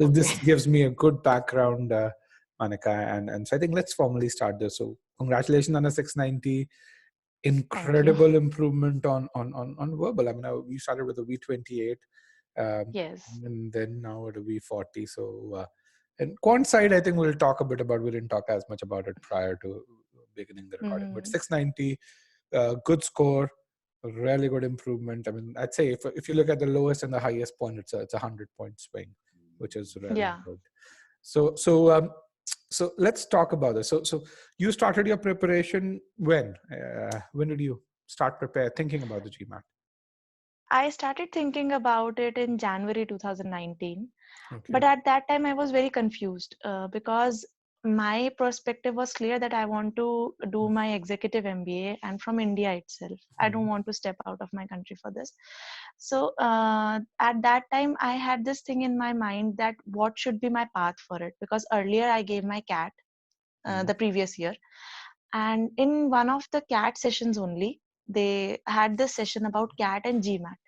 So Okay. this gives me a good background, Manika, and so I think let's formally start this. So congratulations on a 690. Thank you. Incredible improvement on verbal. I mean, we started with a V28, Yes. and then now at a V40. So, and quant side, I think we'll talk a bit about. We didn't talk as much about it prior to beginning the recording, but 690, good score, a really good improvement. I mean, I'd say if you look at the lowest and the highest point, it's a 100-point swing, which is really Yeah. good. So let's talk about this. So you started your preparation when? When did you start thinking about the GMAT? I started thinking about it in January 2019. Okay. But at that time, I was very confused because my perspective was clear that I want to do my executive MBA and from India itself. I don't want to step out of my country for this. So at that time, I had this thing in my mind that what should be my path for it, because earlier I gave my CAT the previous year. And in one of the CAT sessions only, they had this session about CAT and GMAT.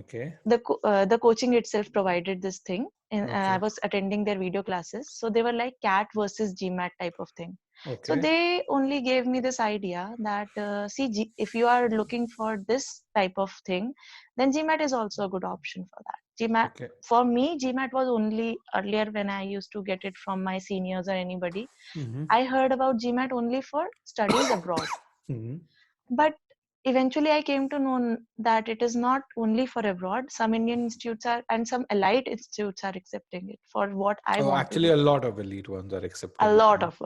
Okay. The coaching itself provided this thing, and Okay. I was attending their video classes. So they were like CAT versus GMAT type of thing. Okay. So they only gave me this idea that if you are looking for this type of thing, then GMAT is also a good option for that. GMAT Okay. for me, GMAT was only earlier when I used to get it from my seniors or anybody. I heard about GMAT only for studies abroad. But eventually I came to know that it is not only for abroad. Some Indian institutes are, and some elite institutes are accepting it for what I want actually, to a do. lot of elite ones are accepting A it lot now. of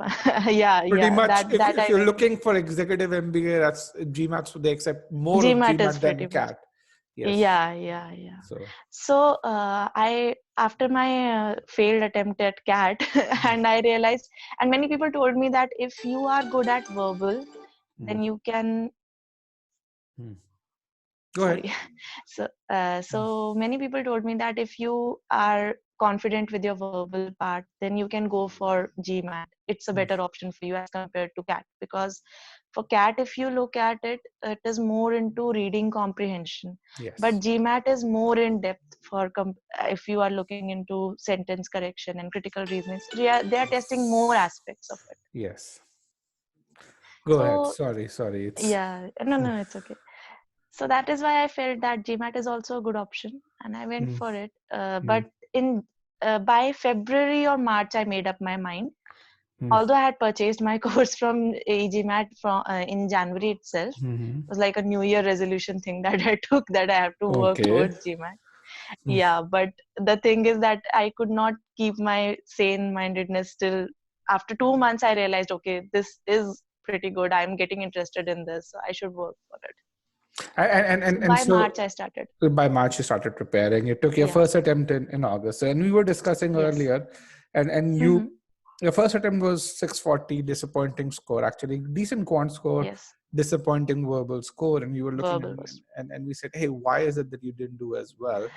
yeah, Pretty yeah. much, That if I you're went looking for executive MBA, that's GMAT. So they accept more of GMAT is GMAT pretty than much. CAT. Yes. Yeah. So I, after my failed attempt at CAT, and I realized, and many people told me that if you are good at verbal, then you can. Go ahead. So many people told me that if you are confident with your verbal part, then you can go for GMAT. It's a better option for you as compared to CAT, because for CAT, if you look at it, it is more into reading comprehension. Yes. But GMAT is more in depth for if you are looking into sentence correction and critical reasoning. They are testing more aspects of it. Yes. Go ahead. Sorry. It's No, it's okay. So that is why I felt that GMAT is also a good option, and I went for it. But in by February or March, I made up my mind. Although I had purchased my course from e-GMAT from in January itself, it was like a New Year resolution thing that I took, that I have to work towards GMAT. Yeah, but the thing is that I could not keep my sane mindedness till after 2 months. I realized, okay, this is pretty good. I'm getting interested in this, so I should work for it. By March, I started. By March, you started preparing. You took your first attempt in August. And we were discussing earlier, and your first attempt was 640, disappointing score, actually. Decent quant score, disappointing verbal score. And you were looking and we said, hey, why is it that you didn't do as well?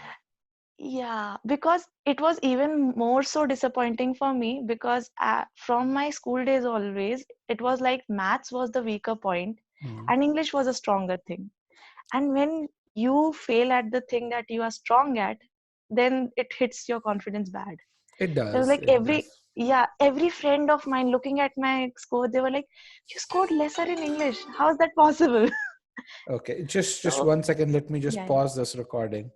Yeah, because it was even more so disappointing for me, because from my school days always, it was like maths was the weaker point and English was a stronger thing. And when you fail at the thing that you are strong at, then it hits your confidence bad. It does. It was like every friend of mine looking at my score, they were like, you scored lesser in English. How is that possible? Okay, just 1 second. Let me just pause this recording.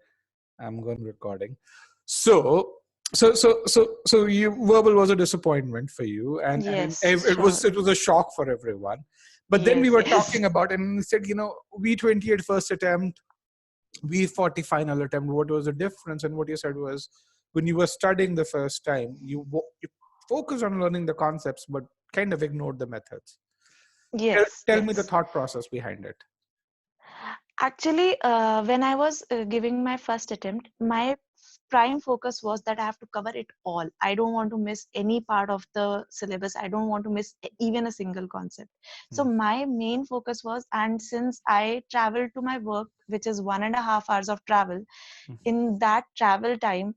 I'm going recording. So you verbal was a disappointment for you, and it was a shock for everyone. But then we were talking about, and we said, V28 first attempt, V40 final attempt. What was the difference? And what you said was, when you were studying the first time, you focused on learning the concepts, but kind of ignored the methods. Tell me the thought process behind it. Actually, when I was giving my first attempt, my prime focus was that I have to cover it all. I don't want to miss any part of the syllabus. I don't want to miss even a single concept. So my main focus was, and since I traveled to my work, which is 1.5 hours of travel, in that travel time,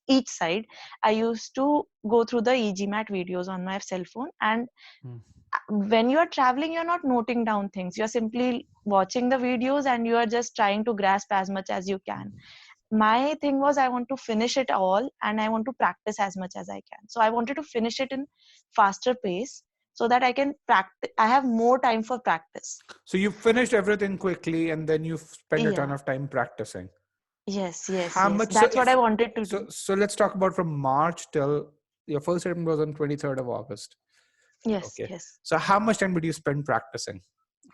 each side, I used to go through the e-GMAT videos on my cell phone. And when you are traveling, you're not noting down things. You're simply watching the videos and you are just trying to grasp as much as you can. my thing was I want to finish it all and I want to practice as much as I can. So I wanted to finish it in faster pace so that I can practice. I have more time for practice. So you finished everything quickly and then you spend a ton Yeah. of time practicing. Yes, yes, How yes. much? That's what I wanted to do. So let's talk about from March till your first attempt was on 23rd of August. Yes, Okay. yes. So how much time did you spend practicing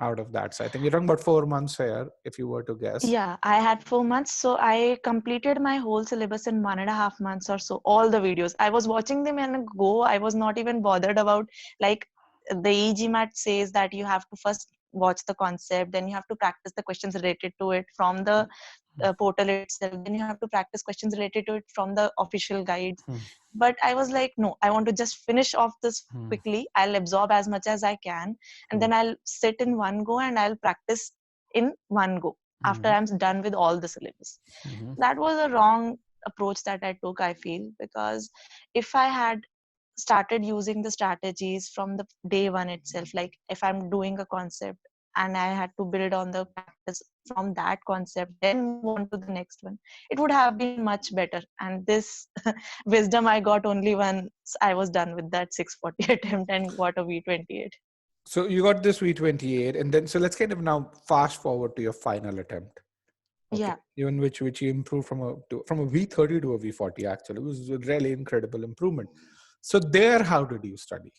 out of that? So I think you're talking about 4 months here, if you were to guess. Yeah, I had 4 months. So I completed my whole syllabus in 1.5 months or so, all the videos. I was watching them in a go. I was not even bothered about, like, the e-GMAT says that you have to first watch the concept, then you have to practice the questions related to it from the portal itself, then you have to practice questions related to it from the official guides. But I was like, no, I want to just finish off this quickly. I'll absorb as much as I can, and then I'll sit in one go and I'll practice in one go after I'm done with all the syllabus. That was a wrong approach that I took, I feel, because if I had started using the strategies from the day one itself, like if I'm doing a concept and I had to build on the practice from that concept, then move on to the next one, it would have been much better. And this wisdom I got only once I was done with that 640 attempt and got a V28. So you got this V28, and then so let's kind of now fast forward to your final attempt. Okay. Yeah. Even which you improved from a V30 to a V40. Actually, it was a really incredible improvement. So there, how did you study?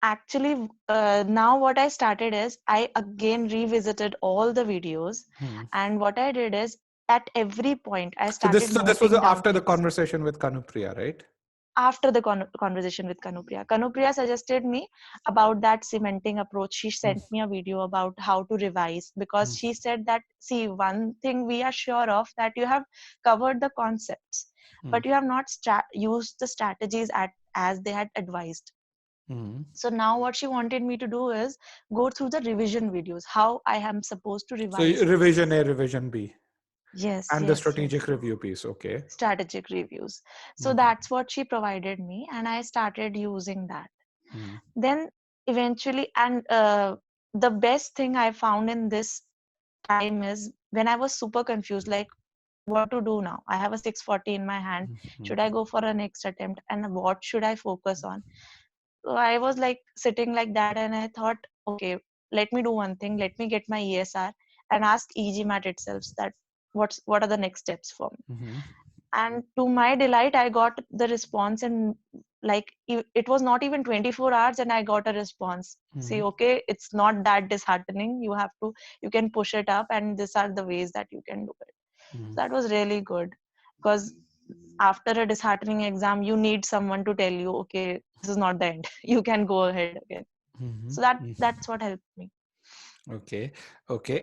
Actually, now what I started is I again revisited all the videos, and what I did is at every point I started So this was noting down after the things. conversation with Kanupriya, right? After the conversation with Kanupriya. Kanupriya suggested me about that cementing approach. She sent me a video about how to revise, because she said that, see, one thing we are sure of, that you have covered the concepts, but you have not used the strategies as they had advised. So now what she wanted me to do is go through the revision videos, how I am supposed to So revise. revision A, revision B. Yes, And the yes, strategic yes. review piece, okay. Strategic reviews. So that's what she provided me, and I started using that. Then eventually, and the best thing I found in this time is when I was super confused, like what to do now. I have a 640 in my hand. Should I go for a next attempt? And what should I focus on? So I was like sitting like that, and I thought, okay, let me do one thing. Let me get my ESR and ask e-GMAT itself that what are the next steps for me. And to my delight, I got the response, and like it was not even 24 hours, and I got a response. See, okay, it's not that disheartening. You can push it up, and these are the ways that you can do it. So that was really good, because after a disheartening exam, you need someone to tell you, okay, this is not the end. You can go ahead again. So that's what helped me. Okay.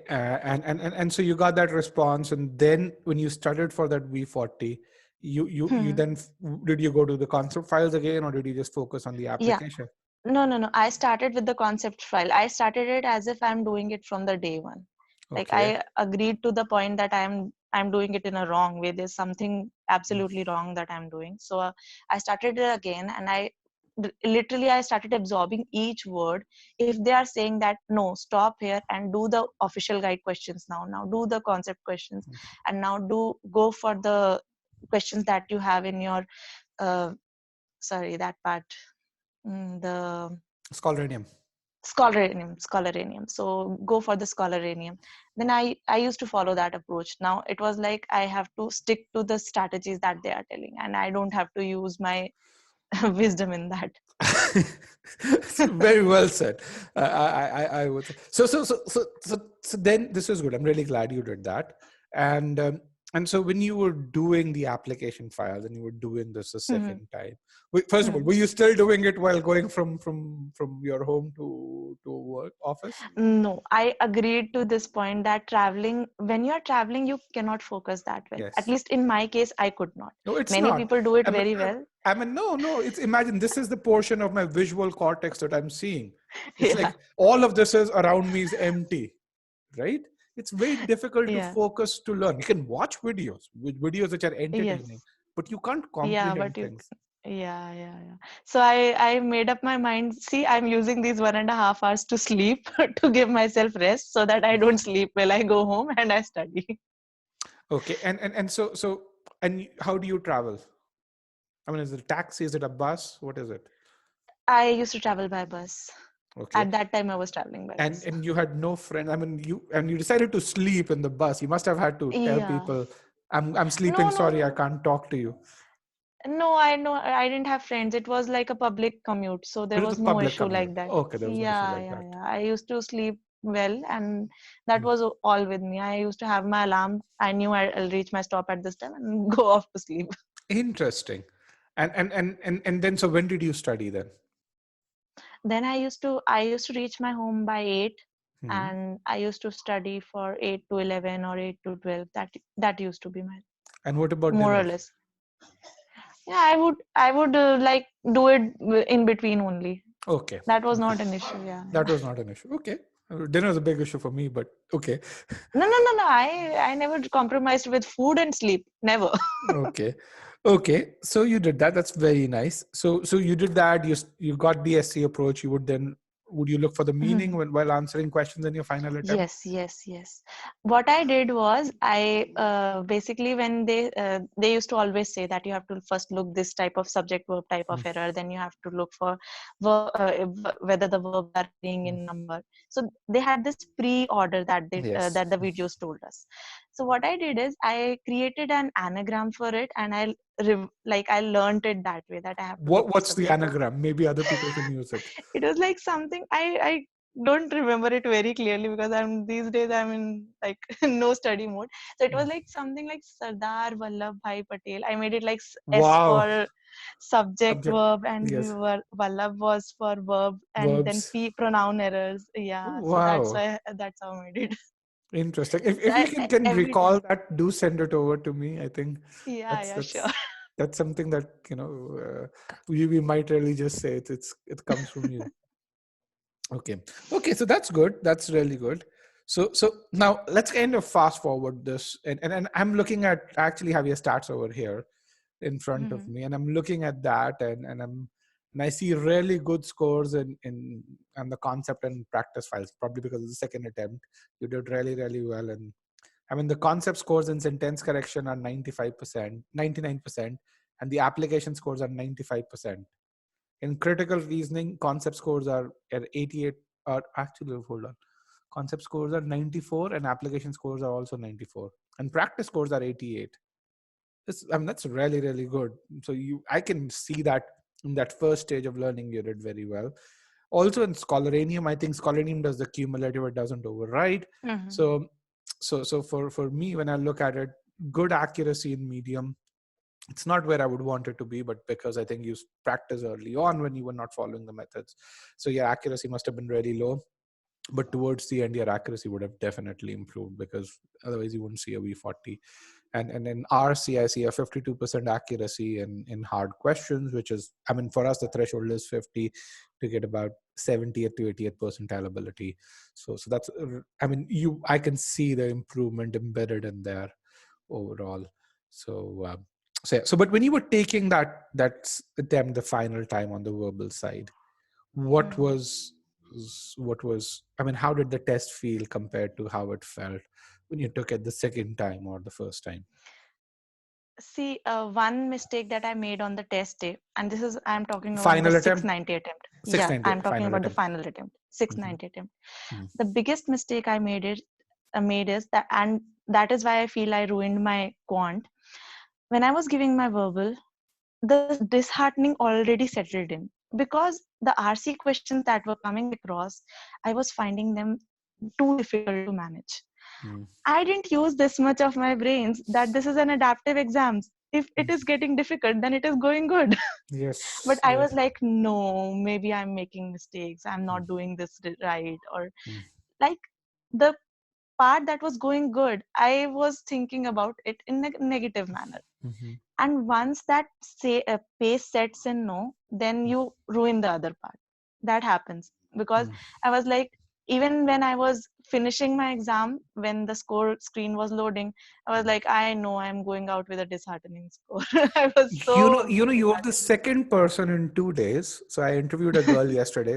And so you got that response, and then when you studied for that V40, you then did you go to the concept files again, or did you just focus on the Yeah. application? No. I started with the concept file. I started it as if I'm doing it from the day one. Like I agreed to the point that I'm doing it in a wrong way. There's something absolutely wrong that I'm doing. So I started it again, and I started absorbing each word. If they are saying that no, stop here and do the official guide questions now do the concept questions, and now go for the questions that you have in your sorry, that part, the Scholaranium. So go for the Scholaranium. Then I used to follow that approach. Now it was like I have to stick to the strategies that they are telling, and I don't have to use my wisdom in that. Very well said. I would say. So then this is good. I'm really glad you did that. And so when you were doing the application files and you were doing this a second time, first of all, were you still doing it while going from your home to work office? No, I agreed to this point that when you're traveling, you cannot focus that well. Yes. At least in my case, I could not. No, it's Many not. people do it very well. No. It's, imagine this is the portion of my visual cortex that I'm seeing. It's like all of this is around me is empty, right? It's very difficult to focus to learn. You can watch videos which are entertaining, but you can't comprehend things. Yeah. So I made up my mind. See, I'm using these 1.5 hours to sleep to give myself rest so that I don't sleep while I go home and I study. Okay. And and how do you travel? I mean, is it a taxi? Is it a bus? What is it? I used to travel by bus. Okay. At that time, I was traveling by bus. And you had no friend. I mean, you decided to sleep in the bus. You must have had to tell Yeah. people, I'm sleeping. No, no, Sorry, I no. can't talk to you. No, I know I didn't have friends. It was like a public commute, so It there was a was no public issue commute. like that. Okay, there was no issue Yeah, like yeah, that. yeah. I used to sleep well, and that Mm. was all with me. I used to have my alarm. I knew I'll reach my stop at this time and go off to sleep. Interesting. And then, so when did you study then? Then I used to reach my home by 8, Hmm. and I used to study for 8 to 11 or 8 to 12. That used to be my And what about more or dinner? less. Yeah, I would like do it in between only. Okay. That was Okay. not an issue. Yeah, That yeah. was not an issue. Okay. Dinner is a big issue for me, but okay. No, no, no, no. I never compromised with food and sleep. Never. Okay. Okay. So you did that. That's very nice. So you did that. You got the SC approach. Would you look for the meaning while answering questions in your final attempt? Yes, yes, yes. What I did was I basically when they used to always say that you have to first look this type of subject verb type of Mm, error, then you have to look for whether the verbs are ending mm. in number. So they had this pre-order Yes. that the videos told us. So what I did is I created an anagram for it, and I learned it that way that I have to look for What's the subject verb. anagram? Maybe other people can use it. It was like something I don't remember it very clearly because I'm these days I'm in like no study mode. So it was Mm. like something like Sardar Vallabh Bhai Patel. I made it like S Wow. for subject Subject. verb, and Yes. Vallabh was for verb, and then Verbs. P pronoun errors. Yeah, so Wow. that's how I made it. Interesting. If So you can every recall time. that, do send it over to me. I think Yeah, that's yeah, sure. that's that's something that we might really just say it comes from you. Okay. Okay. So that's good. That's really good. So now let's kind of fast forward this, and I'm looking at, actually have your stats over here in front of Mhm. me, and I'm looking at that, and I see really good scores in on the concept and practice files, probably because of the second attempt. You did really well. And I mean, the concept scores in sentence correction are 95%, 99%, and the application scores are 95%. In critical reasoning, concept scores are at 88, or actually, hold on. Concept scores are 94 and application scores are also 94. And practice scores are 88. I mean, that's really good. So I can see that in that first stage of learning, you did very well. Also in Scholaranium, I think Scholaranium does the cumulative, it doesn't override. Mhm. So for me, when I look at it, good accuracy in medium. It's not where I would want it to be, but because I think you practice early on when you were not following the methods. So your accuracy must have been really low. But towards the end, your accuracy would have definitely improved, because otherwise you wouldn't see a V40. And in RC, I see a 52% accuracy in hard questions, which is, I mean, for us, the threshold is 50 to get about 70th to 80th percentile ability. So that's, I mean, I can see the improvement embedded in there overall. So, but when you were taking that attempt the final time on the verbal side, what Mhm. was I mean, how did the test feel compared to how it felt when you took it the second time or the first time? See, one mistake that I made on the test day, and this is I'm talking about the Final attempt. 690 attempt. Yeah, 690 I'm talking final about the attempt. final attempt, Hmm. 690 attempt. The biggest mistake I made is that, and that is why I feel I ruined my quant. When I was giving my verbal, the disheartening already settled in because the RC questions that were coming across, I was finding them too difficult to manage. Mm. I didn't use this much of my brains that this is an adaptive exam. If it is getting difficult, then it is going good. But Yes, I was yes. like, no, maybe I'm making mistakes. I'm Mm, not doing this right. Or mm, like the part that was going good, I was thinking about it in a negative manner. mhm, And once that pace sets in, no, then you ruin the other part. That happens because mm. I was like, even when I was finishing my exam, when the score screen was loading, I was like, I know I'm going out with a disheartening score. I was so You're the disheartened. second person in 2 days. So I interviewed a girl yesterday.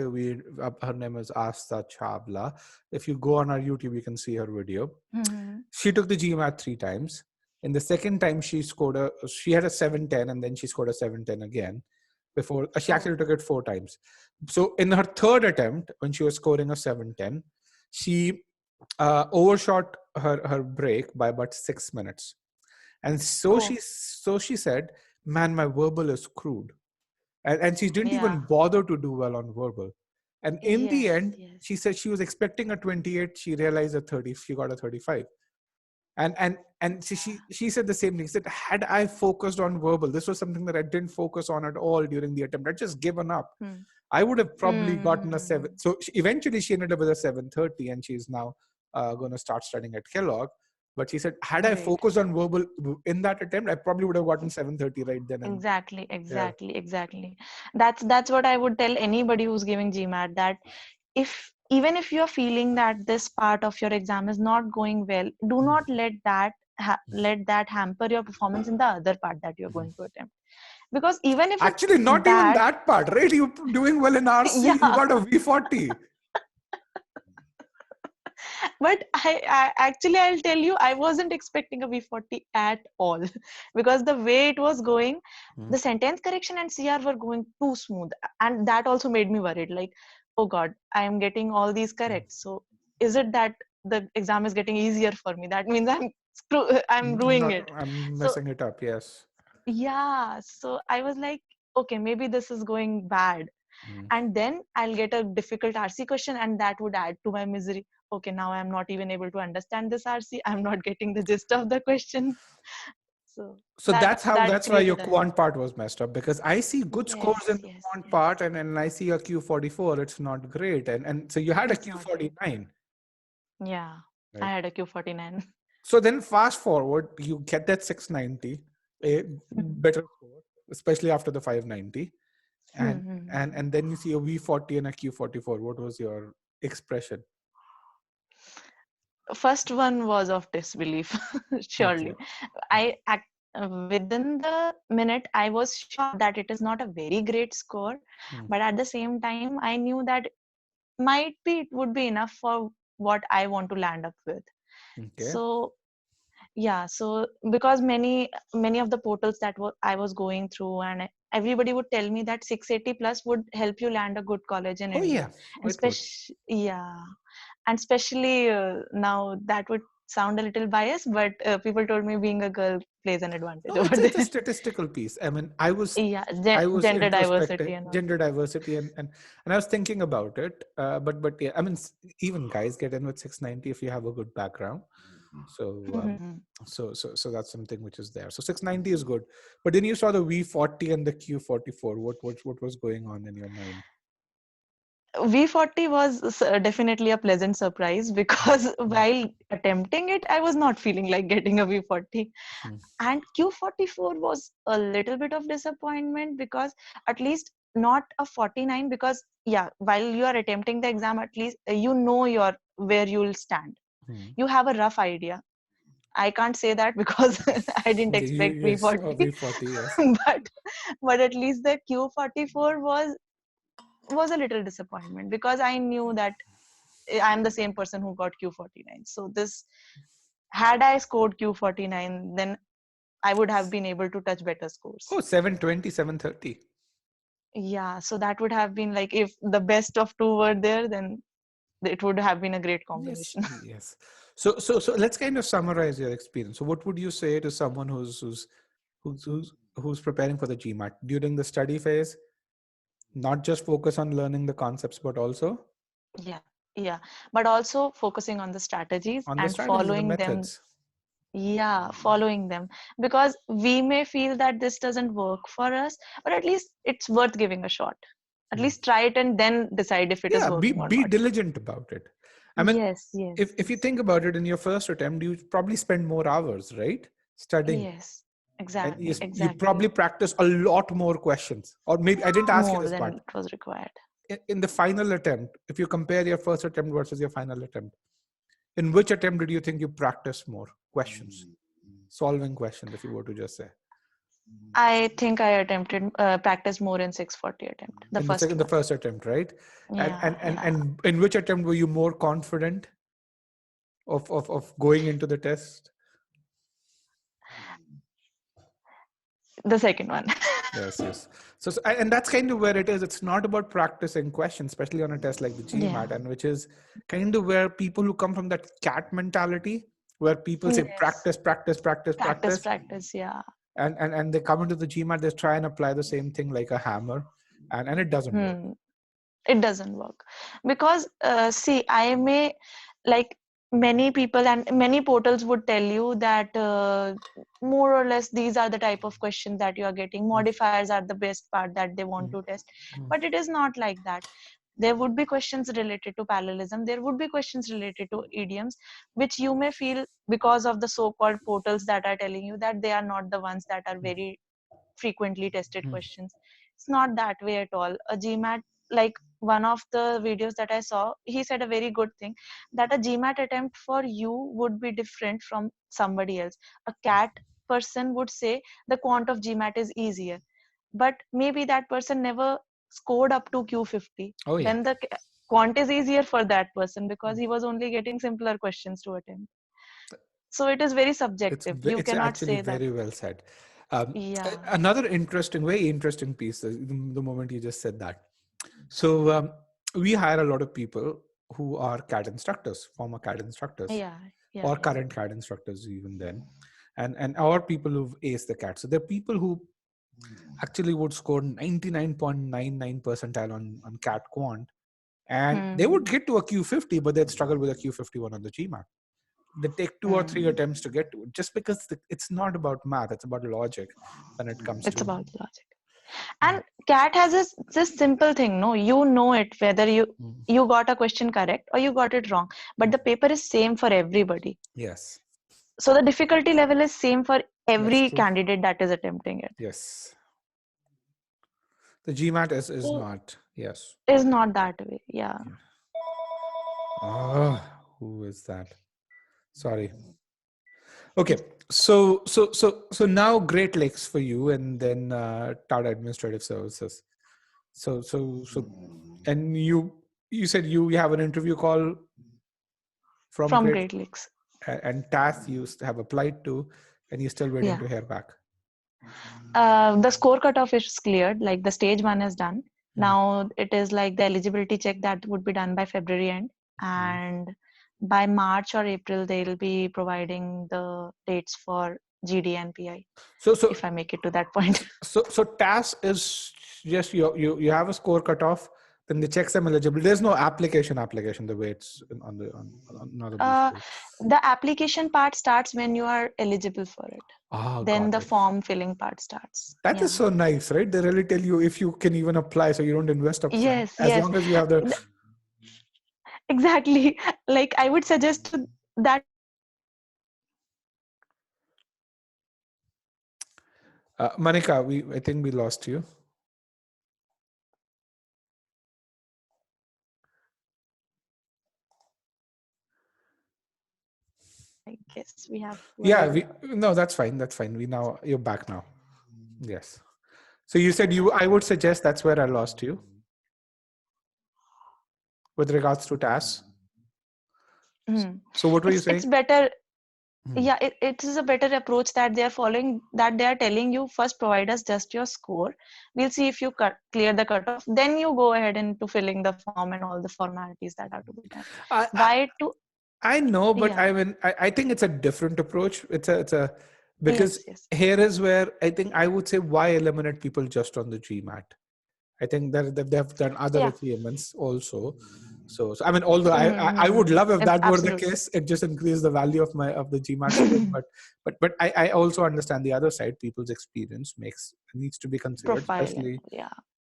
Her name is Asta Chabla. If you go on our YouTube, you can see her video. Mhm. She took the GMAT 3 times. In the second time, she had a 710, and then she scored a 710 again. Before she actually took it 4 times. So in her third attempt, when she was scoring a 710, she overshot her break by about 6 minutes. And so she said, man, my verbal is crude. And she didn't even bother to do well on verbal. And in the end, she said she was expecting a 28. She realized a 30. She got a 35. And she said the same thing. She said, had I focused on verbal, this was something that I didn't focus on at all during the attempt. I'd just given up. I would have probably gotten a 7. So eventually she ended up with a 730, and she's now going to start studying at Kellogg. But she said, had I focused on verbal in that attempt, I probably would have gotten 730 right then. Exactly. That's what I would tell anybody who's giving GMAT, that even if you're feeling that this part of your exam is not going well, do not let that hamper your performance in the other part that you're going to attempt. Because even if actually not even that part, right? You're doing well in RC, you got a V40. But I'll tell you, I wasn't expecting a V40 at all, because the way it was going, the sentence correction and CR were going too smooth, and that also made me worried. Like, oh God, I am getting all these correct. So is it that the exam is getting easier for me? That means I'm ruining it. I'm messing it up. Yes. Yeah. So I was like, okay, maybe this is going bad. And then I'll get a difficult RC question, and that would add to my misery. Okay, now I'm not even able to understand this RC. I'm not getting the gist of the question. So that's why your quant part was messed up, because I see good scores in the quant part, and I see a Q44. It's not great, and so you had a Q49. Yeah, right. I had a Q49. So then fast forward, you get that 690, a better score, especially after the 590. And then you see a V40 and a Q44. What was your expression? First one was of disbelief, surely. Within the minute, I was sure that it is not a very great score, but at the same time, I knew that it would be enough for what I want to land up with. Okay. So because many of the portals that I was going through, and everybody would tell me that 680 plus would help you land a good college in India. And especially now, that would sound a little biased, but people told me being a girl plays an advantage over there. It's a statistical piece. I mean, I was gender diversity and I was thinking about it, but yeah, I mean, even guys get in with 690 if you have a good background. So that's something which is there. So 690 is good, but then you saw the V40 and the Q44. What was going on in your mind? V40 was definitely a pleasant surprise, because while attempting it, I was not feeling like getting a V40. And Q44 was a little bit of disappointment, because at least not a 49, because while you are attempting the exam, at least you know where you'll stand. You have a rough idea. I can't say that because I didn't expect V40. Yes. but at least the Q44 was a little disappointment, because I knew that I'm the same person who got Q49. So had I scored Q49, then I would have been able to touch better scores. Oh, 720, 730. Yeah, so that would have been like, if the best of two were there, then it would have been a great combination. Yes. So let's kind of summarize your experience. So what would you say to someone who's preparing for the GMAT during the study phase? Not just focus on learning the concepts, but also but also focusing on the strategies and following them. Following them, because we may feel that this doesn't work for us, but at least it's worth giving a shot. At least try it and then decide if it is working or be not. diligent about it. I mean, if you think about it, in your first attempt, you probably spend more hours, right, studying. Yes, exactly. You probably practice a lot more questions, or maybe I didn't ask you this part. More than it was required. In the final attempt, if you compare your first attempt versus your final attempt, in which attempt did you think you practiced more questions, solving questions, if you were to just say? I think I practiced more in 640 attempt. The first attempt, right? And in which attempt were you more confident of going into the test? The second one. Yes. So, and that's kind of where it is. It's not about practicing questions, especially on a test like the GMAT, and which is kind of where people who come from that cat mentality, where people say practice, yeah. And they come into the GMAT, they try and apply the same thing like a hammer, and it doesn't work. It doesn't work because see, I may, like, many people and many portals would tell you that more or less these are the type of questions that you are getting. Modifiers are the best part that they want to test, but it is not like that. There would be questions related to parallelism, there would be questions related to idioms, which you may feel, because of the so-called portals that are telling you, that they are not the ones that are very frequently tested questions. It's not that way at all. A GMAT, like one of the videos that I saw, he said a very good thing, that a GMAT attempt for you would be different from somebody else. A cat person would say the quant of GMAT is easier, but maybe that person never scored up to Q50. Oh, yeah. Then the quant is easier for that person because he was only getting simpler questions to attempt. So it is very subjective. You It's cannot actually say that. very well said. Yeah. Another very interesting piece, the moment you just said that. So we hire a lot of people who are CAD instructors, former CAD instructors, or current CAD instructors even then, and our people who've aced the CAD. So they're people who actually would score 99.99 percentile on CAD quant, and they would get to a Q50, but they'd struggle with a Q51 on the GMAT. They take 2 or 3 attempts to get to it, just because it's not about math, it's about logic when it comes to. It's about logic. And CAT has this simple thing, no? You know it, whether you got a question correct or you got it wrong. But the paper is same for everybody. Yes. So the difficulty level is same for every candidate that is attempting it. Yes. The GMAT is not. Yes. Is not that way. Yeah. Oh, who is that? Sorry. Okay. So now Great Lakes for you, and then Tata Administrative Services. So and you said you have an interview call from Great Lakes, and TAS you have applied to, and you're still waiting to hear back. The score cutoff is cleared, like the stage 1 is done. Now it is like the eligibility check that would be done by February end, and by March or April they'll be providing the dates for GD and PI. So if I make it to that point. So TAS is just you have a score cutoff, then they check some eligibility. There's no application the way it's on the application part starts when you are eligible for it. Then the form filling part starts. That is so nice, right? They really tell you if you can even apply, so you don't invest up front. As long as you have the exactly. Like I would suggest that. Manika, I think we lost you. I guess we have. No, that's fine. You're back now. Yes. So you said I would suggest that's where I lost you. With regards to TAS. So what were you saying? It's better. Yeah, it is a better approach that they are following, that they are telling you first provide us just your score. We'll see if you clear the cutoff. Then you go ahead into filling the form and all the formalities that are to be done. I know, but I mean, I think it's a different approach. It's a because here is where I think I would say why eliminate people just on the GMAT. I think that they've done other achievements also. So I mean, although I would love if that were the case, it just increased the value of the GMAT score. but I also understand the other side. People's experience needs to be considered, especially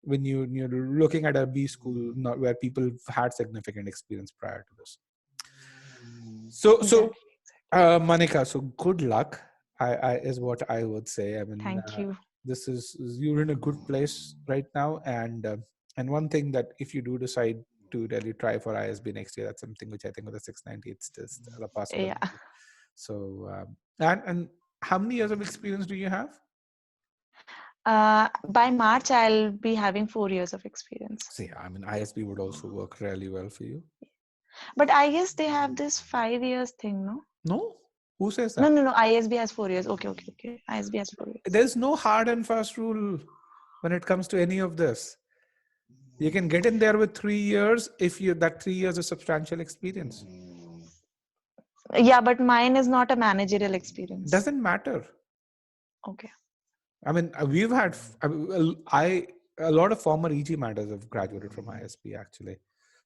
when you're looking at a B school, not where people had significant experience prior to this. So Manika, so good luck. Is what I would say. I mean, thank you. You're in a good place right now, and one thing that if you do decide to really try for ISB next year, that's something which I think with the 690 it's just a possibility. So and how many years of experience do you have? By March I'll be having 4 years of experience. See, I mean, ISB would also work really well for you. But I guess they have this 5 years thing, no? No. Who says that? No. ISB has 4 years. Okay. ISB has 4 years. There's no hard and fast rule when it comes to any of this. You can get in there with 3 years if that 3 years is substantial experience. Yeah, but mine is not a managerial experience. Doesn't matter. Okay. I mean, we've had a lot of former e-GMATers have graduated from ISB actually.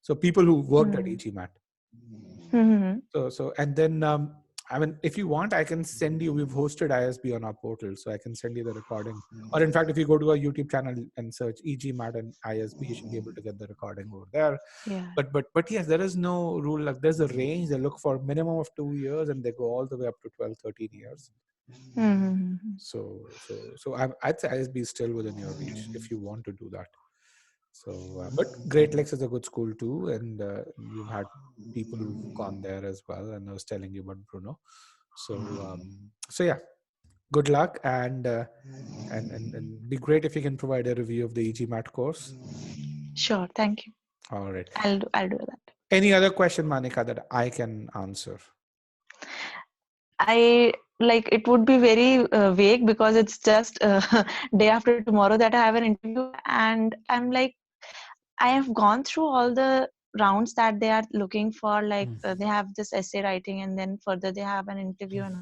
So people who worked at e-GMAT. So and then I mean, if you want, I can send you. We've hosted ISB on our portal, so I can send you the recording. Or in fact, if you go to our YouTube channel and search e-GMAT and ISB, you should be able to get the recording over there. Yeah. But yes, there is no rule. Like there's a range. They look for minimum of 2 years, and they go all the way up to 12, 13 years. So I'd say ISB is still within your reach if you want to do that. So, but Great Lakes is a good school too, and you've had people who've gone there as well. And I was telling you about Bruno. So yeah, good luck, and be great if you can provide a review of the e-GMAT course. Sure, thank you. All right, I'll do that. Any other question, Manika, that I can answer? It would be very vague because it's just day after tomorrow that I have an interview, and I'm like, I have gone through all the rounds that they are looking for. They have this essay writing, and then further they have an interview and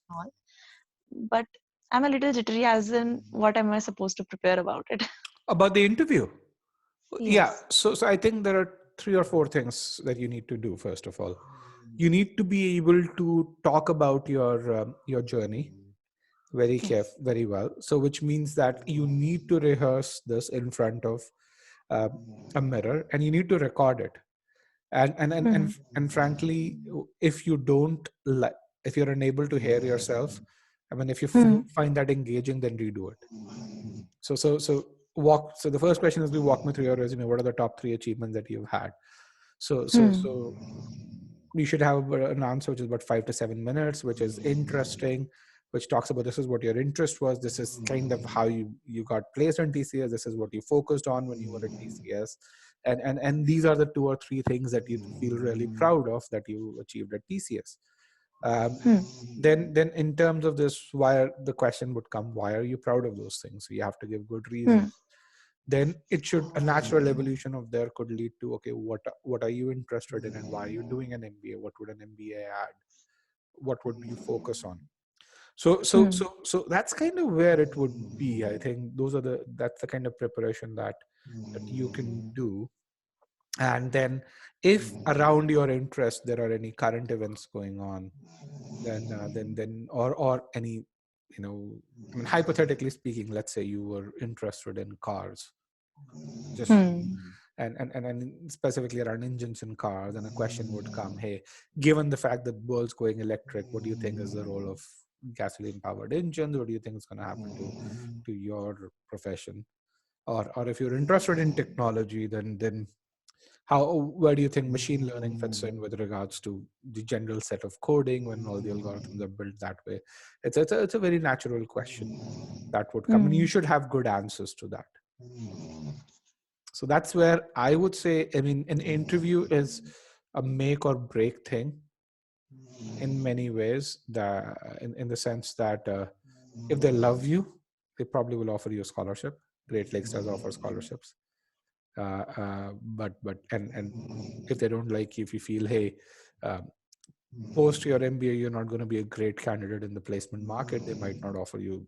all. But I'm a little jittery, as in, what am I supposed to prepare about it? About the interview? Yes. Yeah. So I think there are 3 or 4 things that you need to do. First of all, you need to be able to talk about your journey very well. So which means that you need to rehearse this in front of a mirror, and you need to record it. And frankly, if you don't if you're unable to hear yourself, I mean, if you find that engaging, then redo it. So the first question is, walk me through your resume. What are the top 3 achievements that you've had? So you should have an answer which is about 5 to 7 minutes, which is interesting, which talks about this is what your interest was. This is kind of how you got placed on TCS. This is what you focused on when you were at TCS. And these are the 2 or 3 things that you feel really proud of that you achieved at TCS. Then in terms of this, the question would come, why are you proud of those things? So you have to give good reasons. Then a natural evolution of there could lead to, okay, what are you interested in, and why are you doing an MBA? What would an MBA add? What would you focus on? So that's kind of where it would be. I think that's the kind of preparation that you can do. And then if around your interest there are any current events going on, then or any, I mean, hypothetically speaking, let's say you were interested in cars, just and specifically around engines in cars, and a question would come, hey, given the fact that the world's going electric, what do you think is the role of gasoline powered engines? What do you think is going to happen to your profession? Or if you're interested in technology, then where do you think machine learning fits in with regards to the general set of coding when all the algorithms are built that way? It's a very natural question that would come, and you should have good answers to that. So that's where I would say, I mean, an interview is a make or break thing in many ways, in the sense that if they love you, they probably will offer you a scholarship. Great Lakes does offer scholarships. But if they don't like you, if you feel, hey, post your MBA, you're not going to be a great candidate in the placement market, they might not offer you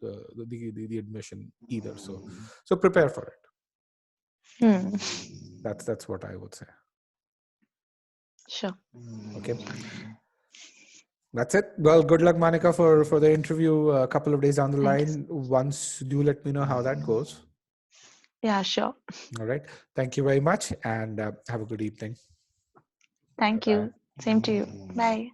the admission either. So prepare for it. That's what I would say. Sure. Okay. That's it. Well, good luck, Manika, for the interview a couple of days down the line. Once, do let me know how that goes. Yeah, sure. All right. Thank you very much, and have a good evening. Thank you. Same to you. Bye.